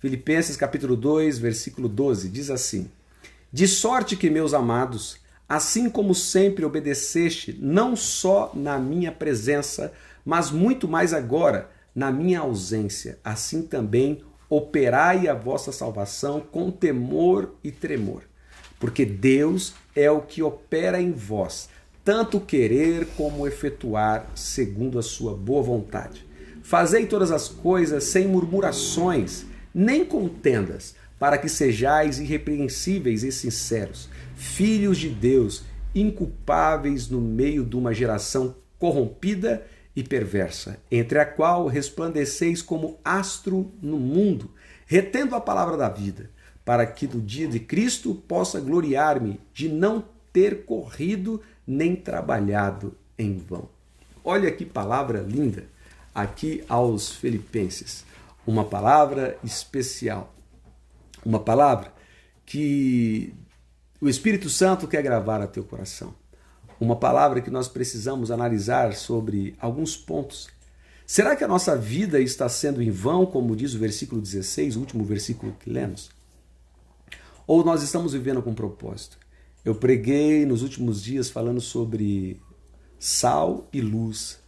Filipenses capítulo 2, versículo 12, diz assim: De sorte que, meus amados, assim como sempre obedeceste, não só na minha presença, mas muito mais agora, na minha ausência, assim também operai a vossa salvação com temor e tremor. Porque Deus é o que opera em vós, tanto querer como efetuar, segundo a sua boa vontade. Fazei todas as coisas sem murmurações, nem contendas, para que sejais irrepreensíveis e sinceros, filhos de Deus, inculpáveis no meio de uma geração corrompida e perversa, entre a qual resplandeceis como astro no mundo, retendo a palavra da vida, para que no dia de Cristo possa gloriar-me de não ter corrido nem trabalhado em vão. Olha que palavra linda aqui aos Filipenses. Uma palavra especial. Uma palavra que o Espírito Santo quer gravar a teu coração. Uma palavra que nós precisamos analisar sobre alguns pontos. Será que a nossa vida está sendo em vão, como diz o versículo 16, o último versículo que lemos? Ou nós estamos vivendo com propósito? Eu preguei nos últimos dias falando sobre sal e luz.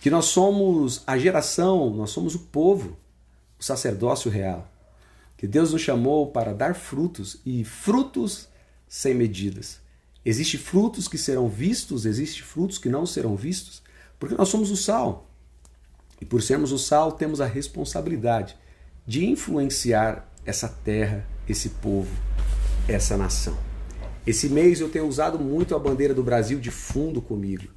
Que nós somos a geração, nós somos o povo, o sacerdócio real. Que Deus nos chamou para dar frutos e frutos sem medidas. Existem frutos que serão vistos, existem frutos que não serão vistos, porque nós somos o sal. E por sermos o sal, temos a responsabilidade de influenciar essa terra, esse povo, essa nação. Esse mês eu tenho usado muito a bandeira do Brasil de fundo comigo,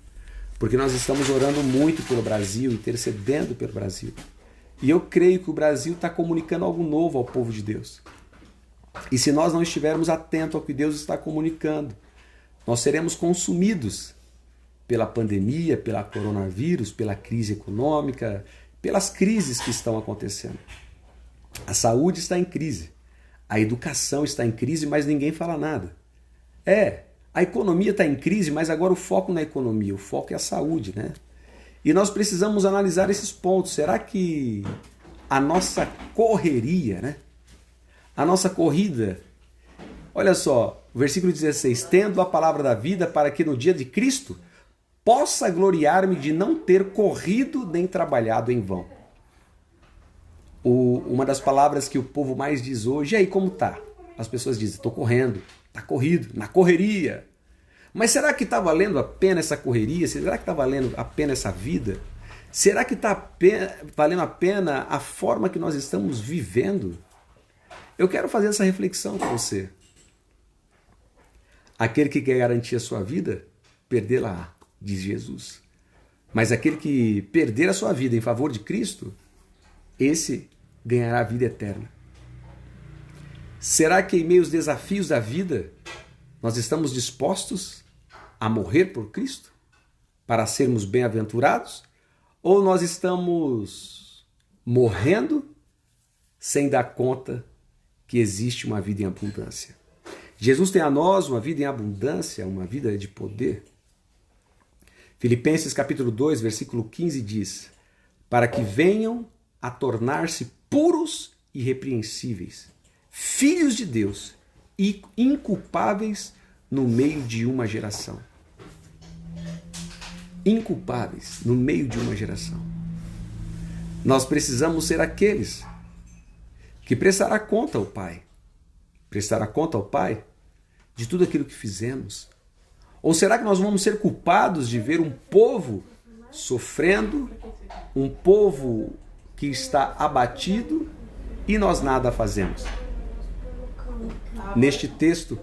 porque nós estamos orando muito pelo Brasil, intercedendo pelo Brasil. E eu creio que o Brasil está comunicando algo novo ao povo de Deus. E se nós não estivermos atentos ao que Deus está comunicando, nós seremos consumidos pela pandemia, pela coronavírus, pela crise econômica, pelas crises que estão acontecendo. A saúde está em crise, a educação está em crise, mas ninguém fala nada. A economia está em crise, mas agora o foco na economia, o foco é a saúde, né? E nós precisamos analisar esses pontos. Será que a nossa correria, né? A nossa corrida, olha só, o versículo 16, tendo a palavra da vida para que no dia de Cristo possa gloriar-me de não ter corrido nem trabalhado em vão. Uma das palavras que o povo mais diz hoje, e aí como tá? As pessoas dizem, estou correndo, está corrido, na correria. Mas será que está valendo a pena essa correria? Será que está valendo a pena essa vida? Será que está valendo a pena a forma que nós estamos vivendo? Eu quero fazer essa reflexão com você. Aquele que quer garantir a sua vida, perdê-la, diz Jesus. Mas aquele que perder a sua vida em favor de Cristo, esse ganhará a vida eterna. Será que em meio aos desafios da vida, nós estamos dispostos a morrer por Cristo para sermos bem-aventurados? Ou nós estamos morrendo sem dar conta que existe uma vida em abundância? Jesus tem a nós uma vida em abundância, uma vida de poder. Filipenses capítulo 2, versículo 15 diz: para que venham a tornar-se puros e irrepreensíveis, filhos de Deus e inculpáveis no meio de uma geração. Inculpáveis no meio de uma geração. Nós precisamos ser aqueles que prestará conta ao Pai. Prestará conta ao Pai de tudo aquilo que fizemos? Ou será que nós vamos ser culpados de ver um povo sofrendo, um povo que está abatido e nós nada fazemos? Neste texto,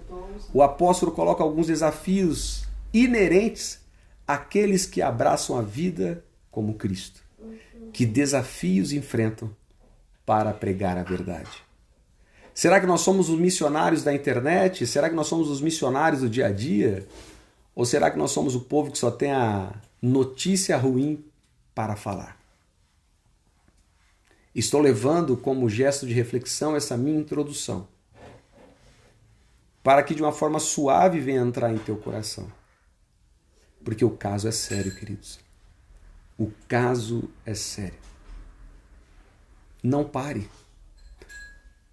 o apóstolo coloca alguns desafios inerentes àqueles que abraçam a vida como Cristo. Que desafios enfrentam para pregar a verdade? Será que nós somos os missionários da internet? Será que nós somos os missionários do dia a dia? Ou será que nós somos o povo que só tem a notícia ruim para falar? Estou levando como gesto de reflexão essa minha introdução, para que de uma forma suave venha entrar em teu coração. Porque o caso é sério, queridos. O caso é sério. Não pare.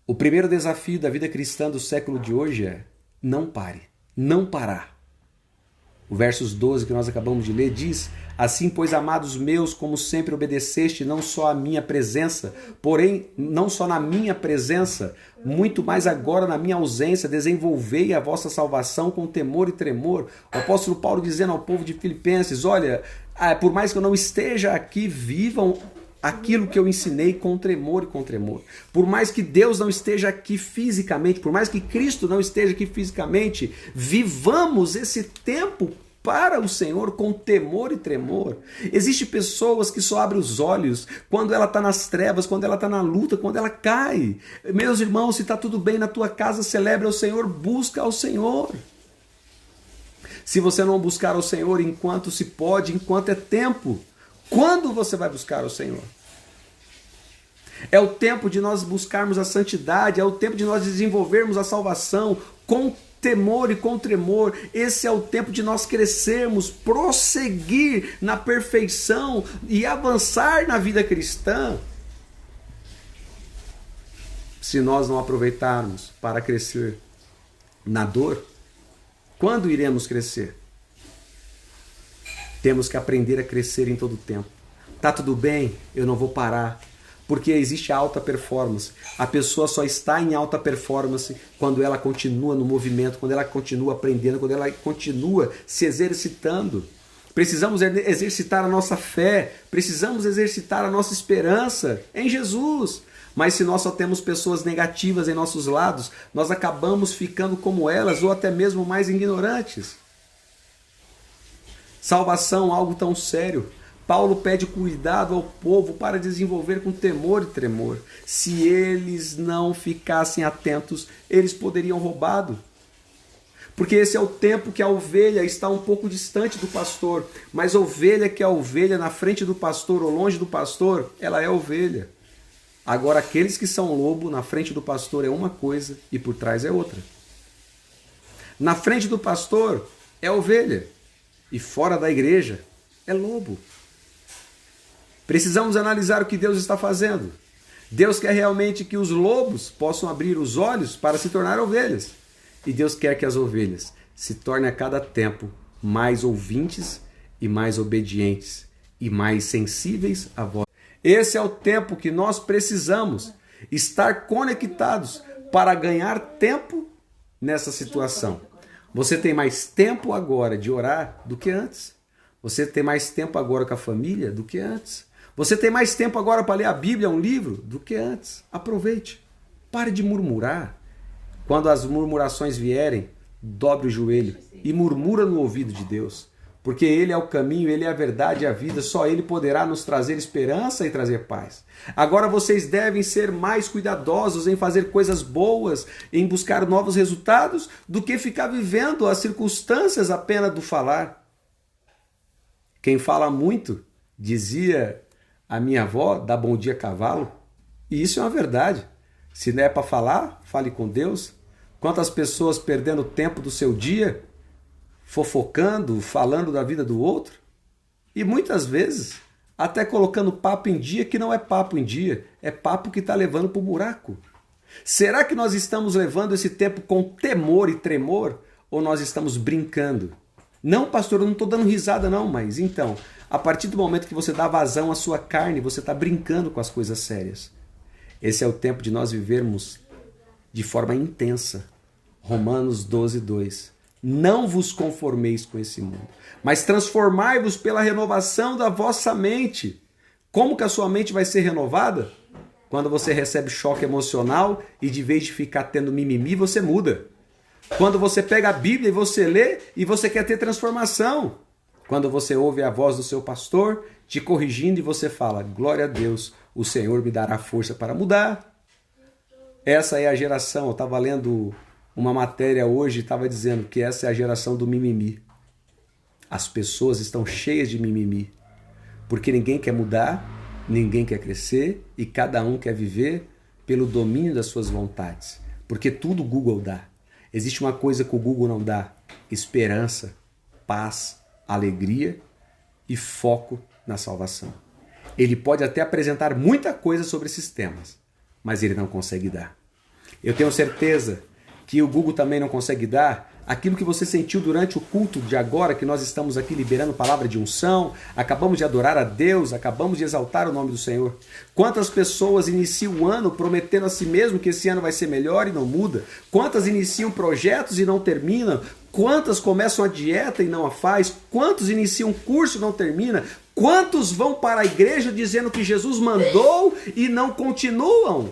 O primeiro desafio da vida cristã do século de hoje é: não pare, não parar. O versos 12 que nós acabamos de ler diz: assim, pois, amados meus, como sempre obedeceste, não só à minha presença, porém, não só na minha presença, muito mais agora na minha ausência, desenvolvei a vossa salvação com temor e tremor. O apóstolo Paulo dizendo ao povo de Filipenses: olha, por mais que eu não esteja aqui, vivam aquilo que eu ensinei com tremor e com tremor. Por mais que Deus não esteja aqui fisicamente, por mais que Cristo não esteja aqui fisicamente, vivamos esse tempo para o Senhor com temor e tremor. Existem pessoas que só abrem os olhos quando ela está nas trevas, quando ela está na luta, quando ela cai. Meus irmãos, se está tudo bem na tua casa, celebra ao Senhor, busca ao Senhor. Se você não buscar ao Senhor enquanto se pode, enquanto é tempo, quando você vai buscar o Senhor? É o tempo de nós buscarmos a santidade, é o tempo de nós desenvolvermos a salvação com temor e com tremor. Esse é o tempo de nós crescermos, prosseguir na perfeição e avançar na vida cristã. Se nós não aproveitarmos para crescer na dor, quando iremos crescer? Temos que aprender a crescer em todo o tempo. Tá tudo bem, eu não vou parar. Porque existe a alta performance. A pessoa só está em alta performance quando ela continua no movimento, quando ela continua aprendendo, quando ela continua se exercitando. Precisamos exercitar a nossa fé, precisamos exercitar a nossa esperança em Jesus. Mas se nós só temos pessoas negativas em nossos lados, nós acabamos ficando como elas ou até mesmo mais ignorantes. Salvação, algo tão sério. Paulo pede cuidado ao povo para desenvolver com temor e tremor. Se eles não ficassem atentos, eles poderiam roubado. Porque esse é o tempo que a ovelha está um pouco distante do pastor. Mas a ovelha que é a ovelha na frente do pastor ou longe do pastor, ela é ovelha. Agora aqueles que são lobo na frente do pastor é uma coisa e por trás é outra. Na frente do pastor é ovelha e fora da igreja é lobo. Precisamos analisar o que Deus está fazendo. Deus quer realmente que os lobos possam abrir os olhos para se tornar ovelhas. E Deus quer que as ovelhas se tornem a cada tempo mais ouvintes e mais obedientes e mais sensíveis à voz. Esse é o tempo que nós precisamos estar conectados para ganhar tempo nessa situação. Você tem mais tempo agora de orar do que antes. Você tem mais tempo agora com a família do que antes. Você tem mais tempo agora para ler a Bíblia, um livro, do que antes. Aproveite. Pare de murmurar. Quando as murmurações vierem, dobre o joelho e murmura no ouvido de Deus. Porque Ele é o caminho, Ele é a verdade e a vida. Só Ele poderá nos trazer esperança e trazer paz. Agora vocês devem ser mais cuidadosos em fazer coisas boas, em buscar novos resultados, do que ficar vivendo as circunstâncias apenas do falar. Quem fala muito, dizia a minha avó, dá bom dia cavalo. E isso é uma verdade. Se não é para falar, fale com Deus. Quantas pessoas perdendo tempo do seu dia, fofocando, falando da vida do outro. E muitas vezes, até colocando papo em dia que não é papo em dia, é papo que está levando para o buraco. Será que nós estamos levando esse tempo com temor e tremor? Ou nós estamos brincando? Não, pastor, eu não estou dando risada não, mas então, a partir do momento que você dá vazão à sua carne, você está brincando com as coisas sérias. Esse é o tempo de nós vivermos de forma intensa. Romanos 12, 2. Não vos conformeis com esse mundo, mas transformai-vos pela renovação da vossa mente. Como que a sua mente vai ser renovada? Quando você recebe choque emocional e de vez de ficar tendo mimimi, você muda. Quando você pega a Bíblia e você lê e você quer ter transformação. Quando você ouve a voz do seu pastor te corrigindo e você fala, glória a Deus, o Senhor me dará força para mudar. Essa é a geração, eu estava lendo uma matéria hoje, estava dizendo que essa é a geração do mimimi. As pessoas estão cheias de mimimi, porque ninguém quer mudar, ninguém quer crescer e cada um quer viver pelo domínio das suas vontades. Porque tudo o Google dá. Existe uma coisa que o Google não dá: esperança, paz, alegria e foco na salvação. Ele pode até apresentar muita coisa sobre esses temas, mas ele não consegue dar. Eu tenho certeza que o Google também não consegue dar aquilo que você sentiu durante o culto de agora, que nós estamos aqui liberando palavra de unção, acabamos de adorar a Deus, acabamos de exaltar o nome do Senhor. Quantas pessoas iniciam o ano prometendo a si mesmo que esse ano vai ser melhor e não muda? Quantas iniciam projetos e não terminam? Quantas começam a dieta e não a faz? Quantos iniciam um curso e não termina? Quantos vão para a igreja dizendo que Jesus mandou e não continuam?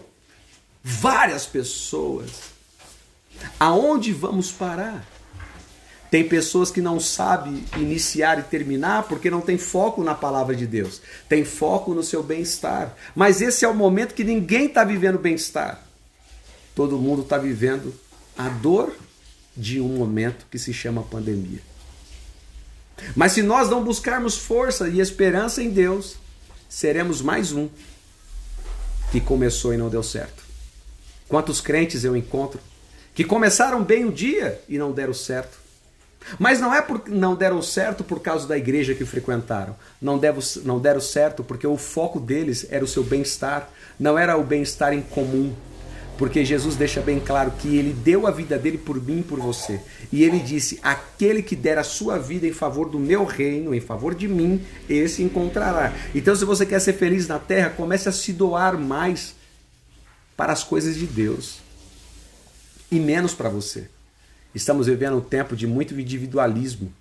Várias pessoas. Aonde vamos parar? Tem pessoas que não sabem iniciar e terminar porque não tem foco na palavra de Deus. Tem foco no seu bem-estar. Mas esse é o momento que ninguém está vivendo bem-estar. Todo mundo está vivendo a dor de um momento que se chama pandemia. Mas se nós não buscarmos força e esperança em Deus, seremos mais um que começou e não deu certo. Quantos crentes eu encontro que começaram bem o dia e não deram certo. Mas não é porque não deram certo por causa da igreja que frequentaram. Não deram certo porque o foco deles era o seu bem-estar. Não era o bem-estar em comum. Porque Jesus deixa bem claro que ele deu a vida dele por mim e por você. E ele disse, aquele que der a sua vida em favor do meu reino, em favor de mim, esse encontrará. Então se você quer ser feliz na terra, comece a se doar mais para as coisas de Deus. E menos para você. Estamos vivendo um tempo de muito individualismo.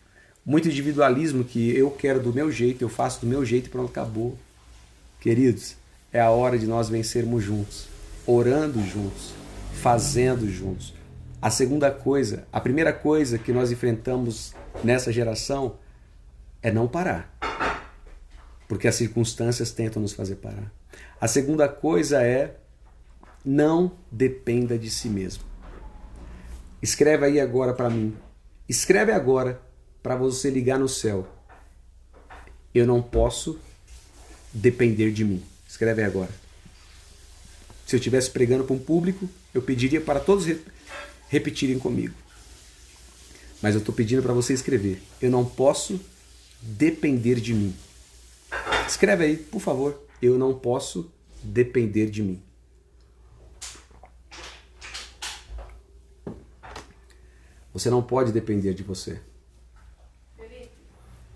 Muito individualismo que eu quero do meu jeito, eu faço do meu jeito e pronto, acabou. Queridos, é a hora de nós vencermos juntos. Orando juntos. Fazendo juntos. A primeira coisa que nós enfrentamos nessa geração é não parar. Porque as circunstâncias tentam nos fazer parar. A segunda coisa é não dependa de si mesmo. Escreve aí agora para mim. Escreve agora para você ligar no céu. Eu não posso depender de mim. Escreve aí agora. Se eu estivesse pregando para um público, eu pediria para todos repetirem comigo. Mas eu estou pedindo para você escrever. Eu não posso depender de mim. Escreve aí, por favor. Eu não posso depender de mim. Você não pode depender de você.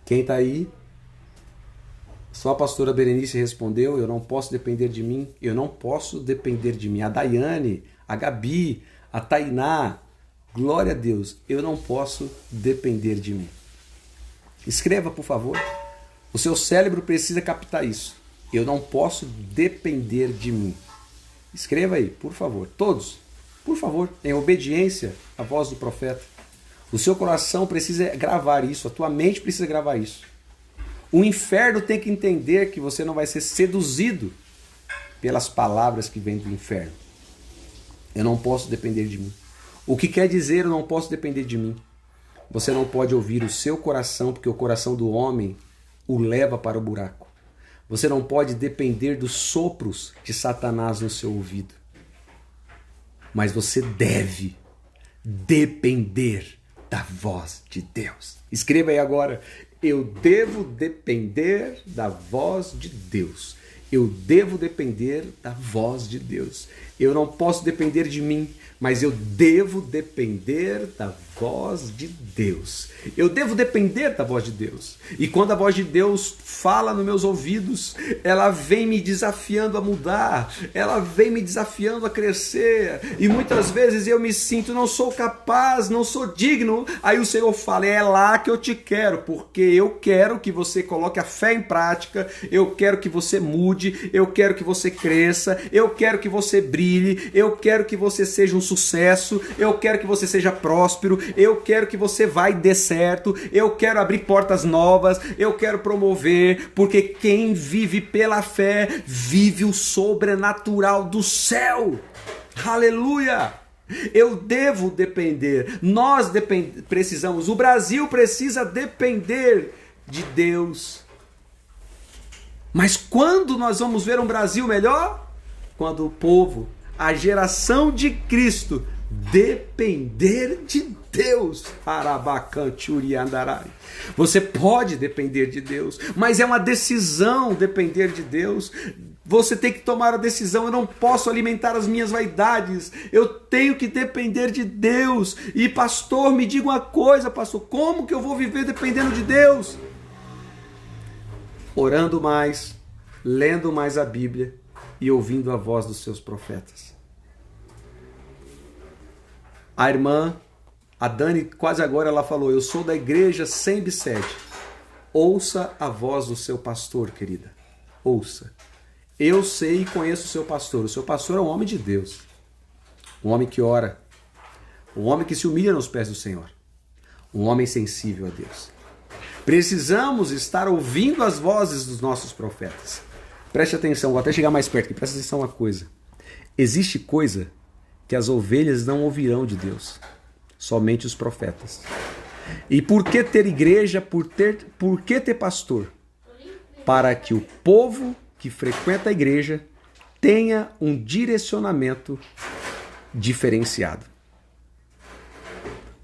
Quem está aí? Só a pastora Berenice respondeu, eu não posso depender de mim. Eu não posso depender de mim. A Daiane, a Gabi, a Tainá, glória a Deus, eu não posso depender de mim. Escreva, por favor. O seu cérebro precisa captar isso. Eu não posso depender de mim. Escreva aí, por favor. Todos. Por favor, em obediência à voz do profeta. O seu coração precisa gravar isso, a tua mente precisa gravar isso. O inferno tem que entender que você não vai ser seduzido pelas palavras que vêm do inferno. Eu não posso depender de mim. O que quer dizer eu não posso depender de mim? Você não pode ouvir o seu coração, porque o coração do homem o leva para o buraco. Você não pode depender dos sopros de Satanás no seu ouvido. Mas você deve depender da voz de Deus. Escreva aí agora. Eu devo depender da voz de Deus. Eu devo depender da voz de Deus. Eu não posso depender de mim, mas eu devo depender da voz de Deus. Eu devo depender da voz de Deus. E quando a voz de Deus fala nos meus ouvidos, ela vem me desafiando a mudar, ela vem me desafiando a crescer. E muitas vezes eu me sinto, não sou capaz, não sou digno. Aí o Senhor fala, é lá que eu te quero, porque eu quero que você coloque a fé em prática, eu quero que você mude, eu quero que você cresça, eu quero que você brilhe, eu quero que você seja um sucesso, eu quero que você seja próspero, eu quero que você vai dar certo, eu quero abrir portas novas, eu quero promover, porque quem vive pela fé vive o sobrenatural do céu. Aleluia! Eu devo depender, nós precisamos, o Brasil precisa depender de Deus. Mas quando nós vamos ver um Brasil melhor? Quando o povo, a geração de Cristo, depender de Deus. Você pode depender de Deus, mas é uma decisão depender de Deus. Você tem que tomar a decisão. Eu não posso alimentar as minhas vaidades. Eu tenho que depender de Deus. E pastor, me diga uma coisa, pastor. Como que eu vou viver dependendo de Deus? Orando mais, lendo mais a Bíblia e ouvindo a voz dos seus profetas. A irmã, a Dani, quase agora ela falou, eu sou da igreja sem bissede. Ouça a voz do seu pastor, querida. Ouça. Eu sei e conheço o seu pastor. O seu pastor é um homem de Deus. Um homem que ora. Um homem que se humilha nos pés do Senhor. Um homem sensível a Deus. Precisamos estar ouvindo as vozes dos nossos profetas. Preste atenção, vou até chegar mais perto aqui. Preste atenção uma coisa. Existe coisa que as ovelhas não ouvirão de Deus. Somente os profetas. E por que ter igreja? Por que ter pastor? Para que o povo que frequenta a igreja tenha um direcionamento diferenciado.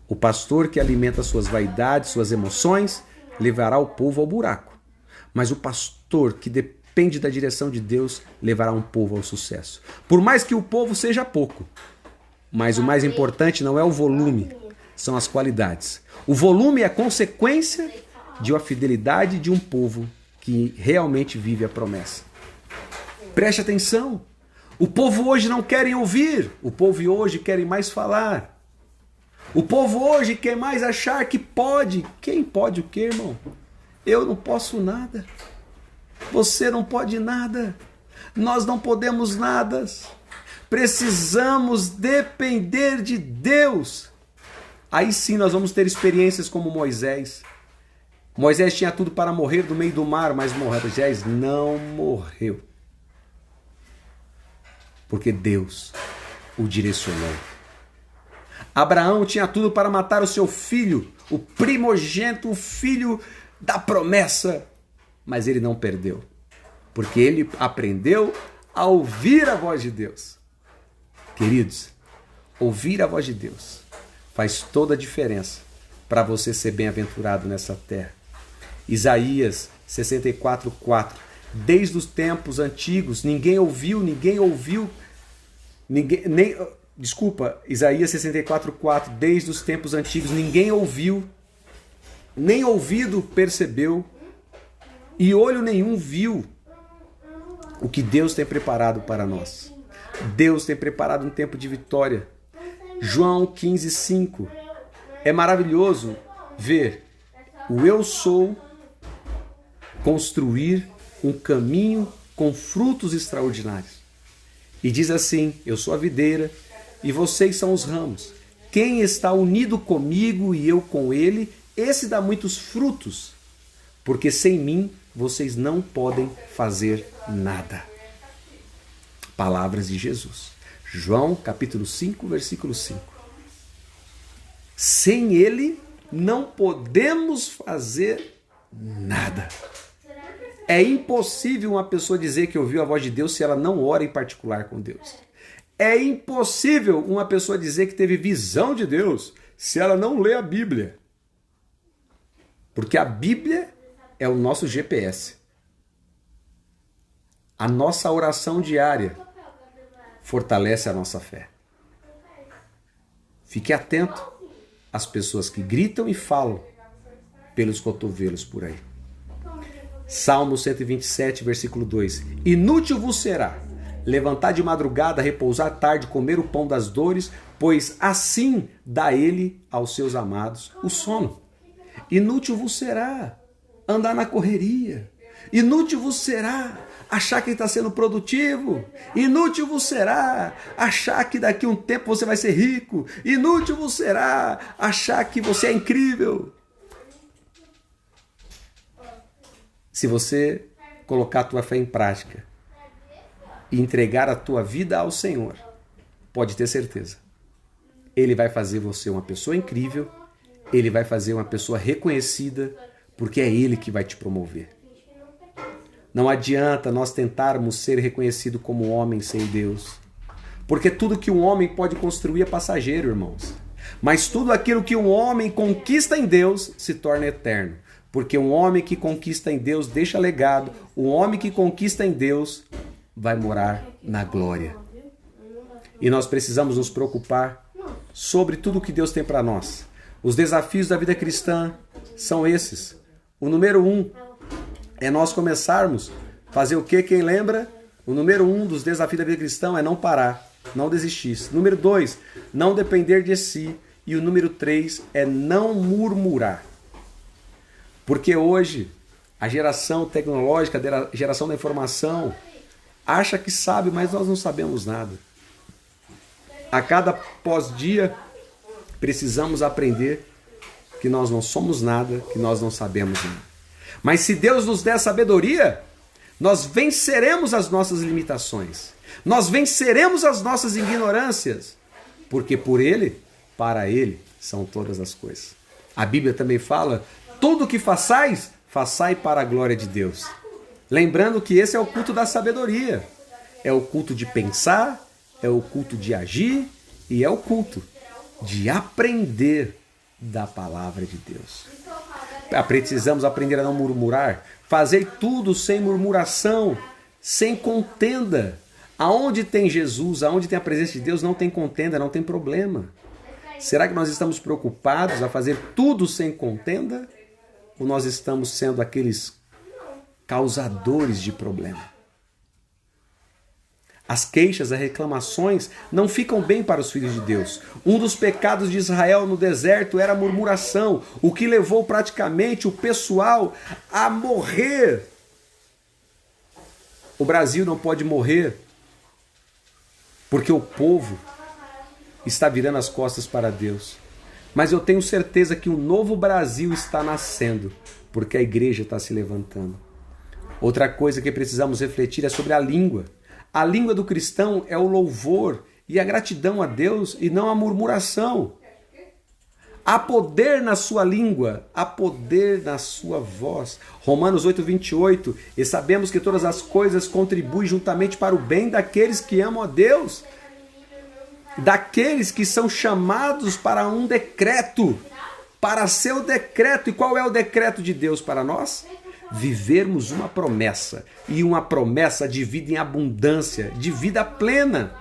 O pastor que alimenta suas vaidades, suas emoções, levará o povo ao buraco. Mas o pastor que depende da direção de Deus levará um povo ao sucesso. Por mais que o povo seja pouco, mas o mais importante não é o volume, são as qualidades. O volume é a consequência de uma fidelidade de um povo que realmente vive a promessa. Preste atenção. O povo hoje não quer ouvir. O povo hoje quer mais falar. O povo hoje quer mais achar que pode. Quem pode o quê, irmão? Eu não posso nada. Você não pode nada. Nós não podemos nada. Precisamos depender de Deus. Aí sim nós vamos ter experiências como Moisés. Moisés tinha tudo para morrer no meio do mar, mas Moisés não morreu. Porque Deus o direcionou. Abraão tinha tudo para matar o seu filho, o primogênito, o filho da promessa. Mas ele não perdeu. Porque ele aprendeu a ouvir a voz de Deus. Queridos, ouvir a voz de Deus faz toda a diferença para você ser bem-aventurado nessa terra. Isaías 64:4. Desde os tempos antigos, Isaías 64:4. Desde os tempos antigos, ninguém ouviu, nem ouvido percebeu, e olho nenhum viu o que Deus tem preparado para nós. Deus tem preparado um tempo de vitória. João 15:5. É maravilhoso ver o eu sou construir um caminho com frutos extraordinários. E diz assim, eu sou a videira e vocês são os ramos. Quem está unido comigo e eu com ele, esse dá muitos frutos, porque sem mim vocês não podem fazer nada. Palavras de Jesus. João capítulo 5, versículo 5. Sem ele não podemos fazer nada. É impossível uma pessoa dizer que ouviu a voz de Deus se ela não ora em particular com Deus. É impossível uma pessoa dizer que teve visão de Deus se ela não lê a Bíblia. Porque a Bíblia é o nosso GPS. A nossa oração diária fortalece a nossa fé. Fique atento às pessoas que gritam e falam pelos cotovelos por aí. Salmo 127, versículo 2. Inútil vos será levantar de madrugada, repousar tarde, comer o pão das dores, pois assim dá ele aos seus amados o sono. Inútil vos será andar na correria. Inútil vos será achar que está sendo produtivo. Inútil vos será achar que daqui a um tempo você vai ser rico. Inútil vos será achar que você é incrível. Se você colocar a tua fé em prática e entregar a tua vida ao Senhor, pode ter certeza. Ele vai fazer você uma pessoa incrível, ele vai fazer uma pessoa reconhecida, porque é ele que vai te promover. Não adianta nós tentarmos ser reconhecido como homem sem Deus. Porque tudo que um homem pode construir é passageiro, irmãos. Mas tudo aquilo que um homem conquista em Deus se torna eterno. Porque um homem que conquista em Deus deixa legado. Um homem que conquista em Deus vai morar na glória. E nós precisamos nos preocupar sobre tudo o que Deus tem para nós. Os desafios da vida cristã são esses. O número 1 é nós começarmos a fazer o quê? Quem lembra? O número 1 dos desafios da vida cristã é não parar, não desistir. Número 2, não depender de si. E o número 3 é não murmurar. Porque hoje a geração tecnológica, a geração da informação, acha que sabe, mas nós não sabemos nada. A cada pós-dia, precisamos aprender que nós não somos nada, que nós não sabemos nada. Mas se Deus nos der sabedoria, nós venceremos as nossas limitações. Nós venceremos as nossas ignorâncias. Porque por Ele, para Ele, são todas as coisas. A Bíblia também fala, tudo o que façais, façai para a glória de Deus. Lembrando que esse é o culto da sabedoria. É o culto de pensar, é o culto de agir e é o culto de aprender da palavra de Deus. Precisamos aprender a não murmurar, fazer tudo sem murmuração, sem contenda. Aonde tem Jesus, aonde tem a presença de Deus, não tem contenda, não tem problema. Será que nós estamos preocupados a fazer tudo sem contenda? Ou nós estamos sendo aqueles causadores de problema? As queixas, as reclamações não ficam bem para os filhos de Deus. Um dos pecados de Israel no deserto era a murmuração, o que levou praticamente o pessoal a morrer. O Brasil não pode morrer porque o povo está virando as costas para Deus. Mas eu tenho certeza que um novo Brasil está nascendo, porque a igreja está se levantando. Outra coisa que precisamos refletir é sobre a língua. A língua do cristão é o louvor e a gratidão a Deus e não a murmuração. Há poder na sua língua, há poder na sua voz. Romanos 8:28, e sabemos que todas as coisas contribuem juntamente para o bem daqueles que amam a Deus, daqueles que são chamados para um decreto, para seu decreto. E qual é o decreto de Deus para nós? Vivermos uma promessa, e uma promessa de vida em abundância, de vida plena.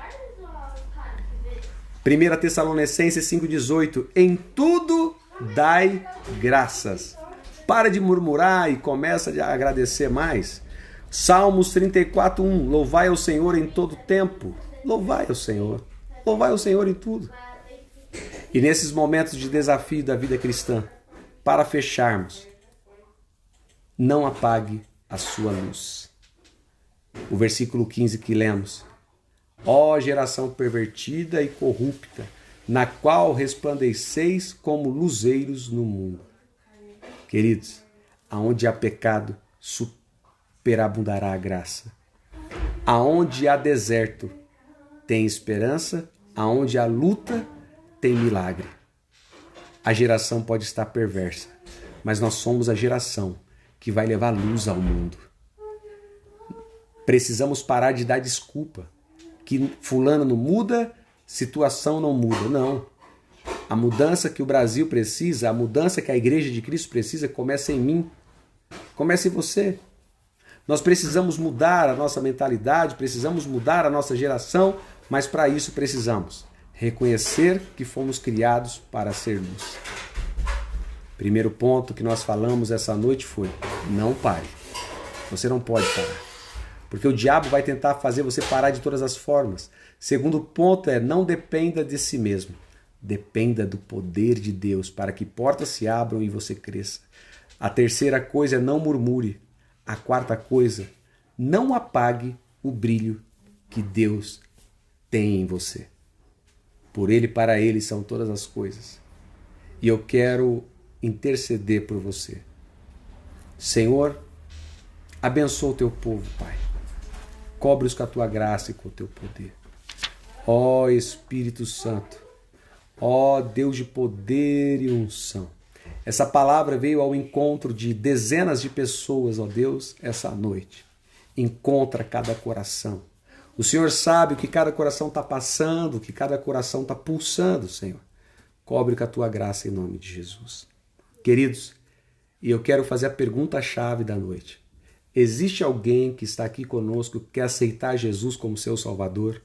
1 Tessalonicenses 5,18, em tudo dai graças. Para de murmurar e começa a agradecer mais. Salmos 34:1, louvai ao Senhor em todo tempo. Louvai ao Senhor. Louvai ao Senhor em tudo. E nesses momentos de desafio da vida cristã, para fecharmos, não apague a sua luz. O versículo 15 que lemos. Ó geração pervertida e corrupta, na qual resplandeceis como luzeiros no mundo. Queridos, aonde há pecado, superabundará a graça. Aonde há deserto, tem esperança. Aonde há luta, tem milagre. A geração pode estar perversa, mas nós somos a geração que vai levar luz ao mundo. Precisamos parar de dar desculpa. Que fulano não muda, situação não muda. Não. A mudança que o Brasil precisa, a mudança que a Igreja de Cristo precisa, começa em mim. Começa em você. Nós precisamos mudar a nossa mentalidade, precisamos mudar a nossa geração, mas para isso precisamos reconhecer que fomos criados para ser luz. Primeiro ponto que nós falamos essa noite foi: não pare. Você não pode parar. Porque o diabo vai tentar fazer você parar de todas as formas. Segundo ponto é: não dependa de si mesmo. Dependa do poder de Deus para que portas se abram e você cresça. A terceira coisa é: não murmure. A quarta coisa: não apague o brilho que Deus tem em você. Por Ele e para Ele são todas as coisas. E eu quero interceder por você. Senhor, abençoa o teu povo, Pai. Cobre-os com a tua graça e com o teu poder. Ó Espírito Santo, ó Deus de poder e unção. Essa palavra veio ao encontro de dezenas de pessoas, ó Deus, essa noite. Encontra cada coração. O Senhor sabe o que cada coração está passando, o que cada coração está pulsando, Senhor. Cobre com a tua graça em nome de Jesus. Queridos, e eu quero fazer a pergunta-chave da noite. Existe alguém que está aqui conosco que quer aceitar Jesus como seu Salvador?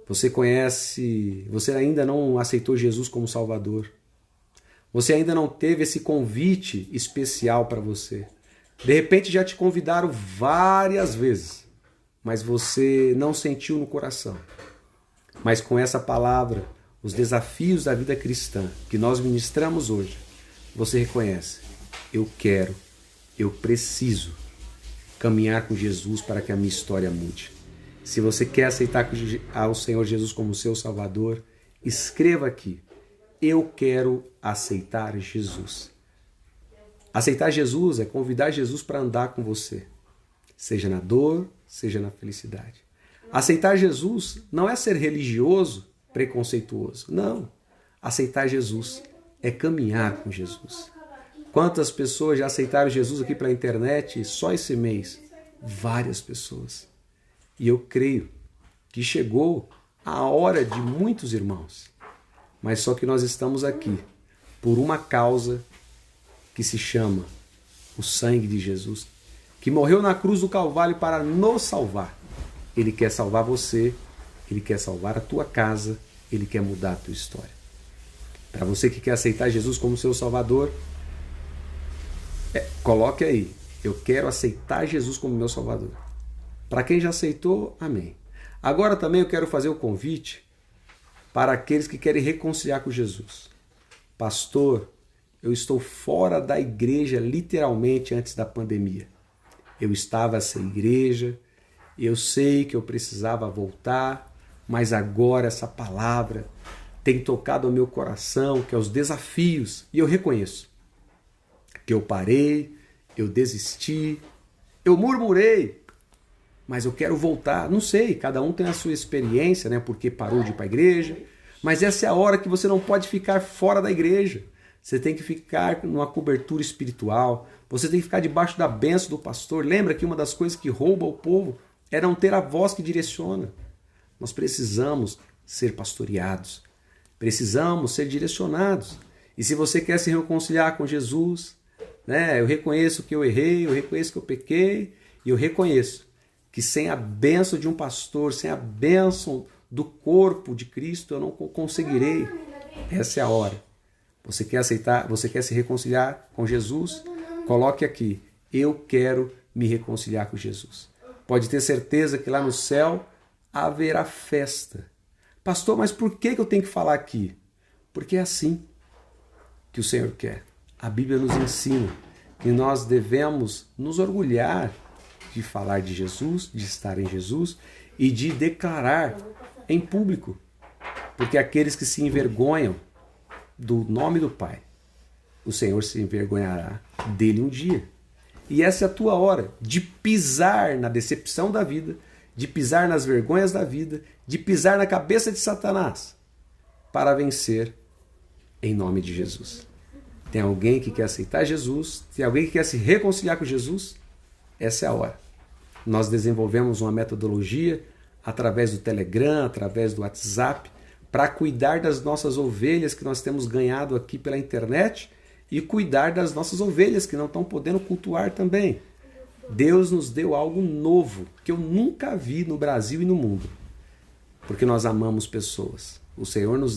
Você ainda não aceitou Jesus como Salvador. Você ainda não teve esse convite especial para você. De repente já te convidaram várias vezes, mas você não sentiu no coração. Mas com essa palavra, os desafios da vida cristã que nós ministramos hoje, você reconhece: eu quero, eu preciso caminhar com Jesus para que a minha história mude. Se você quer aceitar ao Senhor Jesus como seu Salvador, escreva aqui: eu quero aceitar Jesus. Aceitar Jesus é convidar Jesus para andar com você, seja na dor, seja na felicidade. Aceitar Jesus não é ser religioso, preconceituoso. Não. Aceitar Jesus é caminhar com Jesus. Quantas pessoas já aceitaram Jesus aqui pela internet só esse mês? Várias pessoas. E eu creio que chegou a hora de muitos irmãos. Mas só que nós estamos aqui por uma causa que se chama o sangue de Jesus, que morreu na cruz do Calvário para nos salvar. Ele quer salvar você, Ele quer salvar a tua casa, Ele quer mudar a tua história. Para você que quer aceitar Jesus como seu Salvador, coloque aí: eu quero aceitar Jesus como meu Salvador. Para quem já aceitou, amém. Agora também eu quero fazer o convite para aqueles que querem reconciliar com Jesus. Pastor, eu estou fora da igreja literalmente antes da pandemia. Eu estava sem igreja, eu sei que eu precisava voltar, mas agora essa palavra tem tocado ao meu coração, que é os desafios, e eu reconheço que eu parei, eu desisti, eu murmurei, mas eu quero voltar. Não sei, cada um tem a sua experiência, né? Porque parou de ir para a igreja, mas essa é a hora que você não pode ficar fora da igreja. Você tem que ficar numa cobertura espiritual, você tem que ficar debaixo da bênção do pastor. Lembra que uma das coisas que rouba o povo é não ter a voz que direciona. Nós precisamos ser pastoreados, precisamos ser direcionados. E se você quer se reconciliar com Jesus, né, eu reconheço que eu errei, eu reconheço que eu pequei, e eu reconheço que sem a bênção de um pastor, sem a bênção do corpo de Cristo, eu não conseguirei. Essa é a hora. Você quer aceitar, você quer se reconciliar com Jesus? Coloque aqui: eu quero me reconciliar com Jesus. Pode ter certeza que lá no céu haverá festa. Pastor, mas por que eu tenho que falar aqui? Porque é assim que o Senhor quer. A Bíblia nos ensina que nós devemos nos orgulhar de falar de Jesus, de estar em Jesus e de declarar em público. Porque aqueles que se envergonham do nome do Pai, o Senhor se envergonhará dele um dia. E essa é a tua hora de pisar na decepção da vida, de pisar nas vergonhas da vida, de pisar na cabeça de Satanás para vencer em nome de Jesus. Tem alguém que quer aceitar Jesus? Tem alguém que quer se reconciliar com Jesus? Essa é a hora. Nós desenvolvemos uma metodologia através do Telegram, através do WhatsApp, para cuidar das nossas ovelhas que nós temos ganhado aqui pela internet e cuidar das nossas ovelhas que não estão podendo cultuar também. Deus nos deu algo novo que eu nunca vi no Brasil e no mundo, porque nós amamos pessoas. O Senhor nos